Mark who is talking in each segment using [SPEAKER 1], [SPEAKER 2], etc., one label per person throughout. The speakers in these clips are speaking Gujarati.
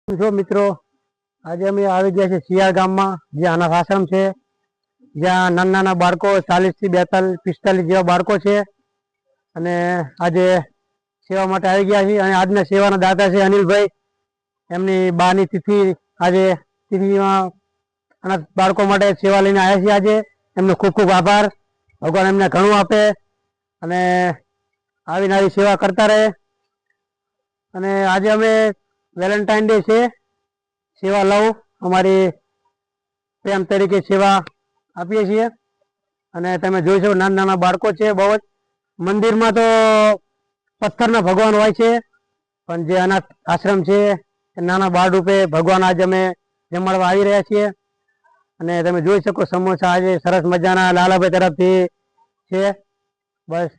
[SPEAKER 1] જો મિત્રો, આજે અમે આવી ગયા છે સિયાળ ગામમાં, જે અનાથ આશ્રમ છે, જ્યાં નાના નાના બાળકો 40 થી 42 45 જેવા બાળકો છે અને આજે સેવા માટે આવી ગયા છે. અને આજના સેવાના દાતા છે અનિલભાઈ. એમની બાની તિથિ આજે તિથિમાં અનાથ બાળકો માટે સેવા લઈને આવ્યા છીએ. આજે એમનો ખૂબ ખૂબ આભાર. ભગવાન એમને ઘણું આપે અને આવીને આવી સેવા કરતા રહે. અને આજે અમે વેલેન્ટાઇન ડે છે, સેવા લવ અમારી પ્રેમ તરીકે સેવા આપીએ છીએ. અને તમે જોઈ શકો નાના નાના બાળકો છે. બહુ જ મંદિરમાં તો પથ્થરના ભગવાન હોય છે, પણ જે અનાથ આશ્રમ છે નાના બાળ રૂપે ભગવાન આજે અમે જમાડવા આવી રહ્યા છીએ. અને તમે જોઈ શકો સમોસા આજે સરસ મજાના લાલાભાઈ તરફથી છે. બસ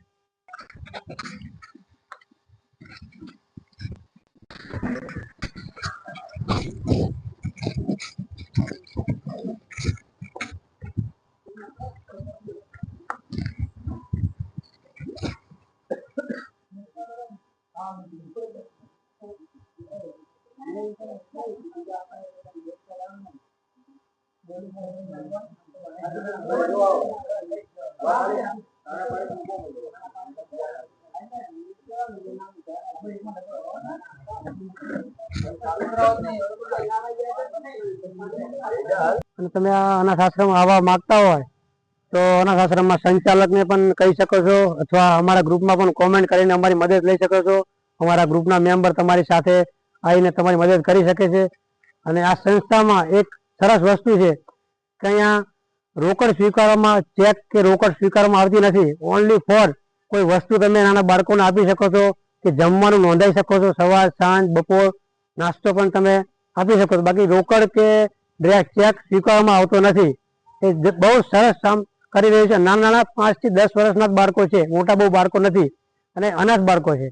[SPEAKER 1] અને તમે આ અનાથ આશ્રમ આવવા માંગતા હોય તો અનાથ આશ્રમમાં સંચાલકને પણ કહી શકો છો, અથવા અમારા ગ્રુપમાં પણ કોમેન્ટ કરીને અમારી મદદ લઈ શકો છો. અમારા ગ્રુપના મેમ્બર તમારી સાથે આવીને તમારી મદદ કરી શકે છે. અને આ સંસ્થામાં એક સરસ વસ્તુ છે કે અહીંયા રોકડ સ્વીકારવામાં, ચેક કે રોકડ સ્વીકારવામાં આવતી નથી. ઓનલી ફોર કોઈ વસ્તુ તમે નાના બાળકોને આપી શકો છો, કે જમવાનું નોંધાઈ શકો છો. સવાર, સાંજ, બપોર નાસ્તો પણ તમે આપી શકો છો. બાકી રોકડ કે ડાયરેક્ટ ચેક સ્વીકારવામાં આવતો નથી. એ બહુ સરસ કામ કરી રહ્યું છે. નાના નાના 5 થી 10 વર્ષના બાળકો છે, મોટા બહુ બાળકો નથી, અને અનાથ બાળકો છે.